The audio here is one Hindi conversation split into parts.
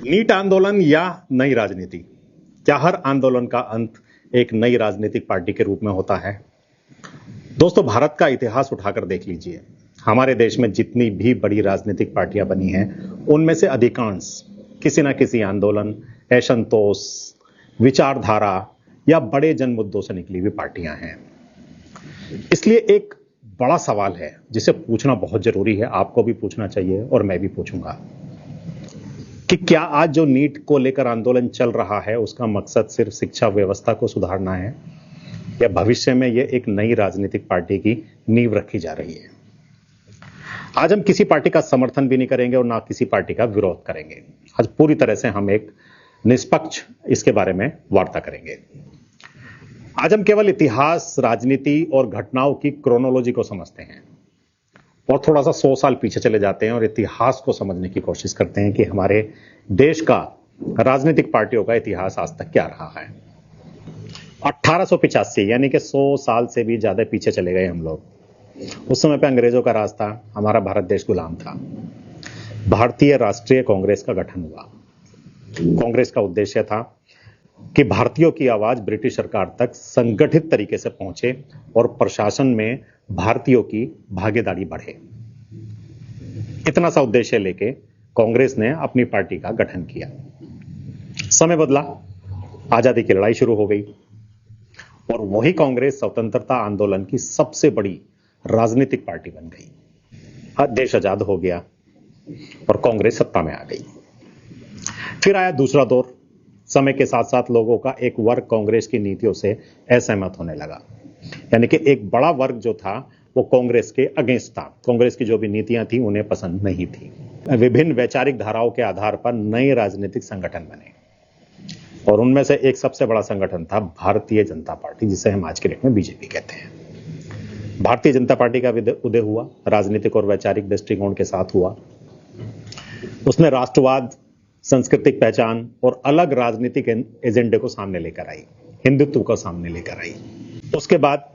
नीट आंदोलन या नई राजनीति, क्या हर आंदोलन का अंत एक नई राजनीतिक पार्टी के रूप में होता है? दोस्तों, भारत का इतिहास उठाकर देख लीजिए। हमारे देश में जितनी भी बड़ी राजनीतिक पार्टियां बनी हैं, उनमें से अधिकांश किसी न किसी आंदोलन, असंतोष, विचारधारा या बड़े जन मुद्दों से निकली हुई पार्टियां हैं। इसलिए एक बड़ा सवाल है जिसे पूछना बहुत जरूरी है, आपको भी पूछना चाहिए और मैं भी पूछूंगा कि क्या आज जो नीट को लेकर आंदोलन चल रहा है उसका मकसद सिर्फ शिक्षा व्यवस्था को सुधारना है, या भविष्य में यह एक नई राजनीतिक पार्टी की नींव रखी जा रही है? आज हम किसी पार्टी का समर्थन भी नहीं करेंगे और ना किसी पार्टी का विरोध करेंगे। आज पूरी तरह से हम एक निष्पक्ष इसके बारे में वार्ता करेंगे। आज हम केवल इतिहास, राजनीति और घटनाओं की क्रोनोलॉजी को समझते हैं और थोड़ा सा 100 साल पीछे चले जाते हैं और इतिहास को समझने की कोशिश करते हैं कि हमारे देश का राजनीतिक पार्टियों का इतिहास आज तक क्या रहा है। 1885 यानी कि 100 साल से भी ज्यादा पीछे चले गए हम लोग। उस समय पे अंग्रेजों का राज था, हमारा भारत देश गुलाम था। भारतीय राष्ट्रीय कांग्रेस का गठन हुआ। कांग्रेस का उद्देश्य था कि भारतीयों की आवाज ब्रिटिश सरकार तक संगठित तरीके से पहुंचे और प्रशासन में भारतीयों की भागीदारी बढ़े। इतना सा उद्देश्य लेके कांग्रेस ने अपनी पार्टी का गठन किया। समय बदला, आजादी की लड़ाई शुरू हो गई और वही कांग्रेस स्वतंत्रता आंदोलन की सबसे बड़ी राजनीतिक पार्टी बन गई। आज देश आजाद हो गया और कांग्रेस सत्ता में आ गई। फिर आया दूसरा दौर। समय के साथ साथ लोगों का एक वर्ग कांग्रेस की नीतियों से असहमत होने लगा, यानी कि एक बड़ा वर्ग जो था वो कांग्रेस के अगेंस्ट था। कांग्रेस की जो भी नीतियां थी उन्हें पसंद नहीं थी। विभिन्न वैचारिक धाराओं के आधार पर नए राजनीतिक संगठन बने और उनमें से एक सबसे बड़ा संगठन था भारतीय जनता पार्टी, जिसे हम आज के डेट में बीजेपी कहते हैं। भारतीय जनता पार्टी का उदय हुआ, राजनीतिक और वैचारिक दृष्टिकोण के साथ हुआ। उसने राष्ट्रवाद, सांस्कृतिक पहचान और अलग राजनीतिक एजेंडे को सामने लेकर आई, हिंदुत्व को सामने लेकर आई। उसके बाद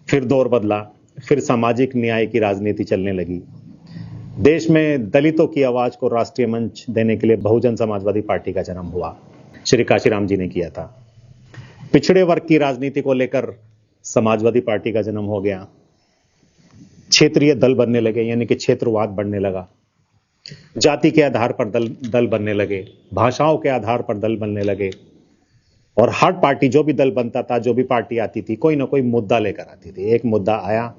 फिर दौर बदला, फिर सामाजिक न्याय की राजनीति चलने लगी। देश में दलितों की आवाज को राष्ट्रीय मंच देने के लिए बहुजन समाजवादी पार्टी का जन्म हुआ, श्री काशीराम जी ने किया था। पिछड़े वर्ग की राजनीति को लेकर समाजवादी पार्टी का जन्म हो गया। क्षेत्रीय दल बनने लगे, यानी कि क्षेत्रवाद बढ़ने लगा। जाति के आधार पर दल बनने लगे, भाषाओं के आधार पर दल बनने लगे और हर पार्टी, जो भी दल बनता था, जो भी पार्टी आती थी, कोई ना कोई मुद्दा लेकर आती थी। एक मुद्दा आया,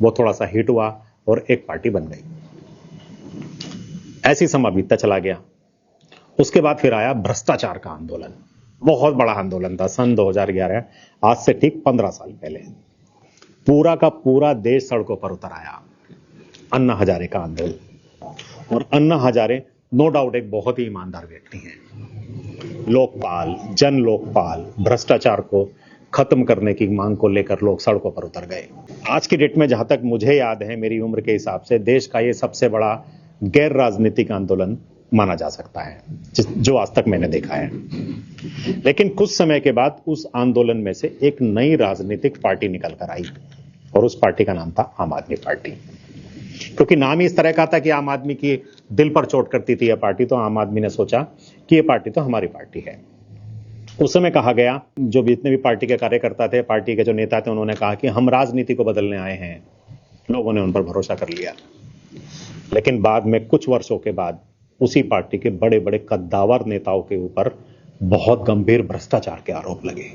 वो थोड़ा सा हिट हुआ और एक पार्टी बन गई। ऐसी समय बीतता चला गया। उसके बाद फिर आया भ्रष्टाचार का आंदोलन। बहुत बड़ा आंदोलन था सन 2011, आज से ठीक 15 साल पहले। पूरा का पूरा देश सड़कों पर उतर आया। अन्ना हजारे का आंदोलन। और अन्ना हजारे नो डाउट एक बहुत ही ईमानदार व्यक्ति हैं। लोकपाल, जन लोकपाल, भ्रष्टाचार को खत्म करने की मांग को लेकर लोग सड़कों पर उतर गए। आज की डेट में जहां तक मुझे याद है, मेरी उम्र के हिसाब से देश का यह सबसे बड़ा गैर राजनीतिक आंदोलन माना जा सकता है जो आज तक मैंने देखा है। लेकिन कुछ समय के बाद उस आंदोलन में से एक नई राजनीतिक पार्टी निकल कर आई और उस पार्टी का नाम था आम आदमी पार्टी। क्योंकि नाम ही इस तरह का था कि आम आदमी की दिल पर चोट करती थी यह पार्टी, तो आम आदमी ने सोचा कि यह पार्टी तो हमारी पार्टी है। उस समय कहा गया, जो जितने भी पार्टी के कार्यकर्ता थे, पार्टी के जो नेता थे, उन्होंने कहा कि हम राजनीति को बदलने आए हैं। लोगों ने उन पर भरोसा कर लिया। लेकिन बाद में कुछ वर्षों के बाद उसी पार्टी के बड़े बड़े कद्दावर नेताओं के ऊपर बहुत गंभीर भ्रष्टाचार के आरोप लगे।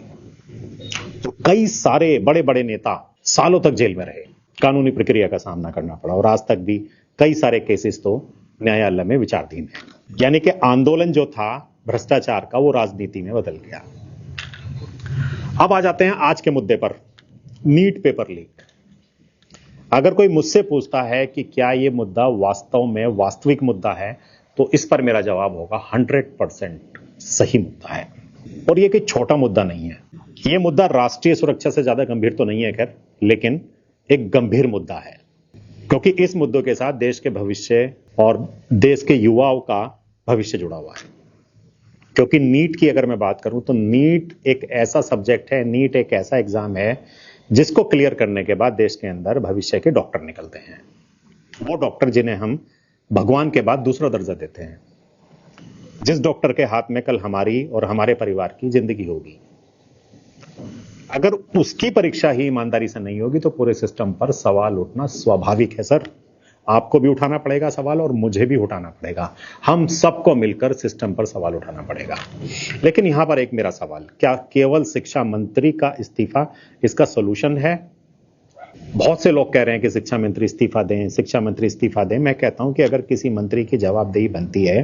तो कई सारे बड़े बड़े नेता सालों तक जेल में रहे, कानूनी प्रक्रिया का सामना करना पड़ा और आज तक भी कई सारे केसेस तो न्यायालय में विचाराधीन है। यानी कि आंदोलन जो था भ्रष्टाचार का, वो राजनीति में बदल गया। अब आ जाते हैं आज के मुद्दे पर, नीट पेपर लीक। अगर कोई मुझसे पूछता है कि क्या यह मुद्दा वास्तव में वास्तविक मुद्दा है, तो इस पर मेरा जवाब होगा 100% सही मुद्दा है। और यह कोई छोटा मुद्दा नहीं है। यह मुद्दा राष्ट्रीय सुरक्षा से ज्यादा गंभीर तो नहीं है खैर, लेकिन एक गंभीर मुद्दा है, क्योंकि इस मुद्दों के साथ देश के भविष्य और देश के युवाओं का भविष्य जुड़ा हुआ है। क्योंकि नीट की अगर मैं बात करूं तो नीट एक ऐसा सब्जेक्ट है, नीट एक ऐसा एग्जाम है जिसको क्लियर करने के बाद देश के अंदर भविष्य के डॉक्टर निकलते हैं। वो डॉक्टर जिन्हें हम भगवान के बाद दूसरा दर्जा देते हैं। जिस डॉक्टर के हाथ में कल हमारी और हमारे परिवार की जिंदगी होगी, अगर उसकी परीक्षा ही ईमानदारी से नहीं होगी तो पूरे सिस्टम पर सवाल उठना स्वाभाविक है सर। आपको भी उठाना पड़ेगा सवाल और मुझे भी उठाना पड़ेगा, हम सबको मिलकर सिस्टम पर सवाल उठाना पड़ेगा। लेकिन यहां पर एक मेरा सवाल, क्या केवल शिक्षा मंत्री का इस्तीफा इसका सॉल्यूशन है? बहुत से लोग कह रहे हैं कि शिक्षा मंत्री इस्तीफा दें, शिक्षा मंत्री इस्तीफा दें। मैं कहता हूं कि अगर किसी मंत्री की जवाबदेही बनती है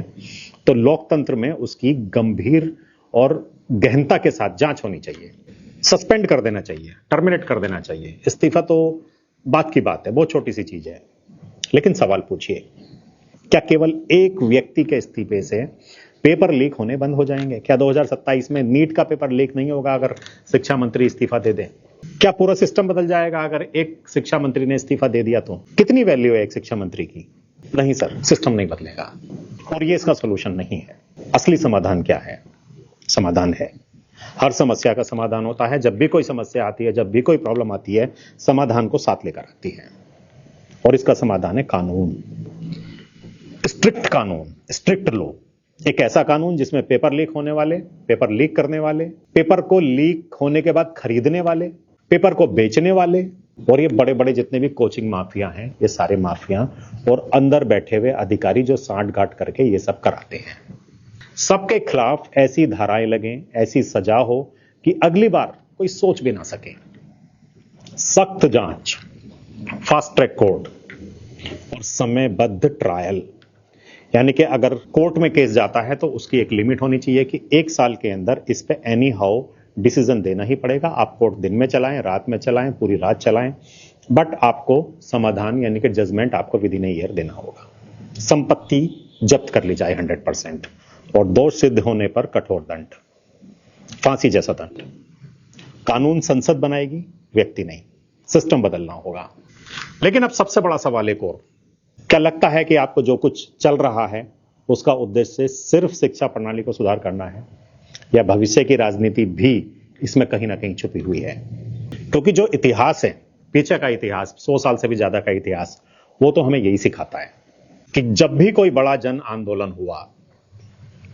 तो लोकतंत्र में उसकी गंभीर और गहनता के साथ जांच होनी चाहिए। सस्पेंड कर देना चाहिए, टर्मिनेट कर देना चाहिए। इस्तीफा तो बात की बात है, बहुत छोटी सी चीज है। लेकिन सवाल पूछिए, क्या केवल एक व्यक्ति के इस्तीफे से पेपर लीक होने बंद हो जाएंगे? क्या 2027 में नीट का पेपर लीक नहीं होगा अगर शिक्षा मंत्री इस्तीफा दे दे? क्या पूरा सिस्टम बदल जाएगा अगर एक शिक्षा मंत्री ने इस्तीफा दे दिया? तो कितनी वैल्यू है एक शिक्षा मंत्री की? नहीं सर, सिस्टम नहीं बदलेगा और ये इसका सोल्यूशन नहीं है। असली समाधान क्या है? समाधान है, हर समस्या का समाधान होता है। जब भी कोई समस्या आती है, जब भी कोई प्रॉब्लम आती है, समाधान को साथ लेकर आती है और इसका समाधान है कानून, स्ट्रिक्ट कानून, स्ट्रिक्ट लॉ। एक ऐसा कानून जिसमें पेपर लीक होने वाले, पेपर लीक करने वाले, पेपर को लीक होने के बाद खरीदने वाले, पेपर को बेचने वाले और ये बड़े बड़े जितने भी कोचिंग माफिया हैं, ये सारे माफिया और अंदर बैठे हुए अधिकारी जो सांठ गांठ करके ये सब कराते हैं, सबके खिलाफ ऐसी धाराएं लगें, ऐसी सजा हो कि अगली बार कोई सोच भी ना सके। सख्त जांच, फास्ट ट्रैक कोर्ट और समयबद्ध ट्रायल। यानी कि अगर कोर्ट में केस जाता है तो उसकी एक लिमिट होनी चाहिए कि 1 साल के अंदर इस पे एनी हाउ डिसीजन देना ही पड़ेगा। आप कोर्ट दिन में चलाएं, रात में चलाएं, पूरी रात चलाएं, बट आपको समाधान यानी कि जजमेंट आपको विद इन ए ईयर देना होगा। संपत्ति जब्त कर ली जाए 100% और दोष सिद्ध होने पर कठोर दंड, फांसी जैसा दंड। कानून संसद बनाएगी, व्यक्ति नहीं, सिस्टम बदलना होगा। लेकिन अब सबसे बड़ा सवाल एक और, क्या लगता है कि आपको जो कुछ चल रहा है उसका उद्देश्य सिर्फ शिक्षा प्रणाली को सुधार करना है या भविष्य की राजनीति भी इसमें कहीं ना कहीं छुपी हुई है? क्योंकि जो इतिहास है, पीछे का इतिहास, 100 साल से भी ज्यादा का इतिहास, वो तो हमें यही सिखाता है कि जब भी कोई बड़ा जन आंदोलन हुआ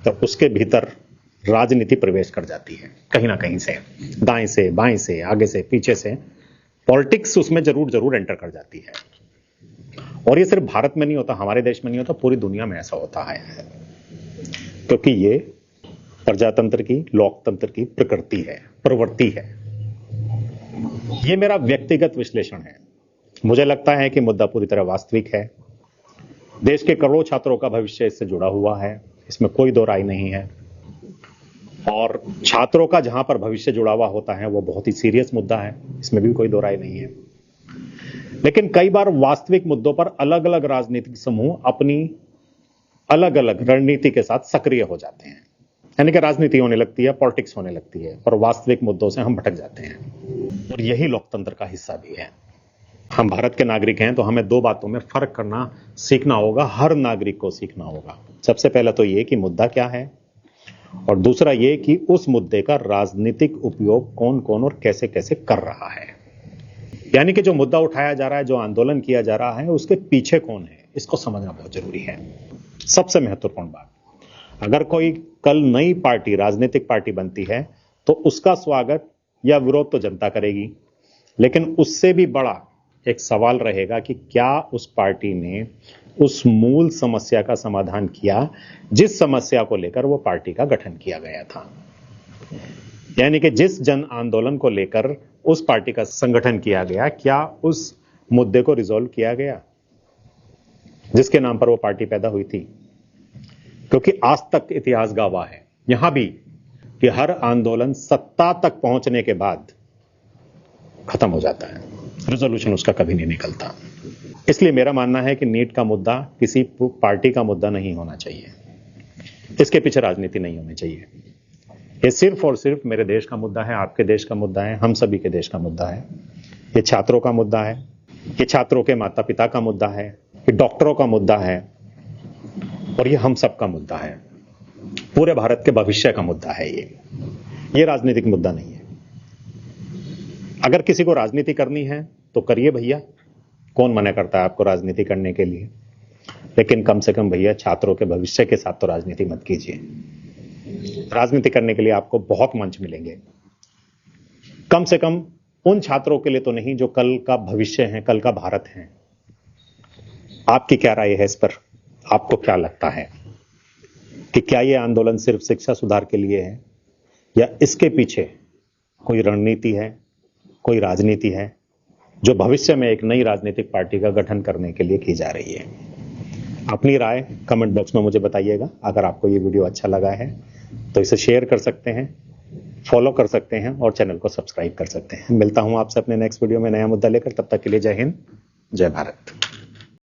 तो उसके भीतर राजनीति प्रवेश कर जाती है, कहीं ना कहीं से, दाएं से, बाएं से, आगे से, पीछे से, पॉलिटिक्स उसमें जरूर एंटर कर जाती है। और ये सिर्फ भारत में नहीं होता, हमारे देश में नहीं होता, पूरी दुनिया में ऐसा होता है, क्योंकि ये प्रजातंत्र की, लोकतंत्र की प्रकृति है, प्रवृत्ति है। ये मेरा व्यक्तिगत विश्लेषण है। मुझे लगता है कि मुद्दा पूरी तरह वास्तविक है। देश के करोड़ों छात्रों का भविष्य इससे जुड़ा हुआ है, इसमें कोई दो राय नहीं है। और छात्रों का जहां पर भविष्य जुड़ा हुआ होता है वो बहुत ही सीरियस मुद्दा है, इसमें भी कोई दो राय नहीं है। लेकिन कई बार वास्तविक मुद्दों पर अलग अलग राजनीतिक समूह अपनी अलग अलग रणनीति के साथ सक्रिय हो जाते हैं, यानी कि राजनीति होने लगती है, पॉलिटिक्स होने लगती है और वास्तविक मुद्दों से हम भटक जाते हैं। और यही लोकतंत्र का हिस्सा भी है। हम भारत के नागरिक हैं तो हमें दो बातों में फर्क करना सीखना होगा, हर नागरिक को सीखना होगा। सबसे पहला तो ये कि मुद्दा क्या है, और दूसरा ये कि उस मुद्दे का राजनीतिक उपयोग कौन कौन और कैसे कैसे कर रहा है। यानी कि जो मुद्दा उठाया जा रहा है, जो आंदोलन किया जा रहा है, उसके पीछे कौन है, इसको समझना बहुत जरूरी है। सबसे महत्वपूर्ण बात, अगर कोई कल नई पार्टी, राजनीतिक पार्टी बनती है तो उसका स्वागत या विरोध तो जनता करेगी, लेकिन उससे भी बड़ा एक सवाल रहेगा कि क्या उस पार्टी ने उस मूल समस्या का समाधान किया जिस समस्या को लेकर वो पार्टी का गठन किया गया था। यानी कि जिस जन आंदोलन को लेकर उस पार्टी का संगठन किया गया, क्या उस मुद्दे को रिजॉल्व किया गया जिसके नाम पर वो पार्टी पैदा हुई थी? क्योंकि आज तक इतिहास गवाह है यहां भी कि हर आंदोलन सत्ता तक पहुंचने के बाद खत्म हो जाता है, रेजोल्यूशन उसका कभी नहीं निकलता। इसलिए मेरा मानना है कि नीट का मुद्दा किसी पार्टी का मुद्दा नहीं होना चाहिए, इसके पीछे राजनीति नहीं होनी चाहिए। ये सिर्फ और सिर्फ मेरे देश का मुद्दा है, आपके देश का मुद्दा है, हम सभी के देश का मुद्दा है। ये छात्रों का मुद्दा है, ये छात्रों के माता पिता का मुद्दा है, ये डॉक्टरों का मुद्दा है और ये हम सब का मुद्दा है, पूरे भारत के भविष्य का मुद्दा है। ये राजनीतिक मुद्दा नहीं है। अगर किसी को राजनीति करनी है तो करिए भैया, कौन मना करता है आपको राजनीति करने के लिए? लेकिन कम से कम भैया छात्रों के भविष्य के साथ तो राजनीति मत कीजिए। राजनीति करने के लिए आपको बहुत मंच मिलेंगे, कम से कम उन छात्रों के लिए तो नहीं जो कल का भविष्य है, कल का भारत है। आपकी क्या राय है इस पर? आपको क्या लगता है कि क्या यह आंदोलन सिर्फ शिक्षा सुधार के लिए है या इसके पीछे कोई रणनीति है, कोई राजनीति है जो भविष्य में एक नई राजनीतिक पार्टी का गठन करने के लिए की जा रही है? अपनी राय कमेंट बॉक्स में मुझे बताइएगा। अगर आपको ये वीडियो अच्छा लगा है तो इसे शेयर कर सकते हैं, फॉलो कर सकते हैं और चैनल को सब्सक्राइब कर सकते हैं। मिलता हूं आपसे अपने नेक्स्ट वीडियो में नया मुद्दा लेकर। तब तक के लिए जय हिंद, जय भारत।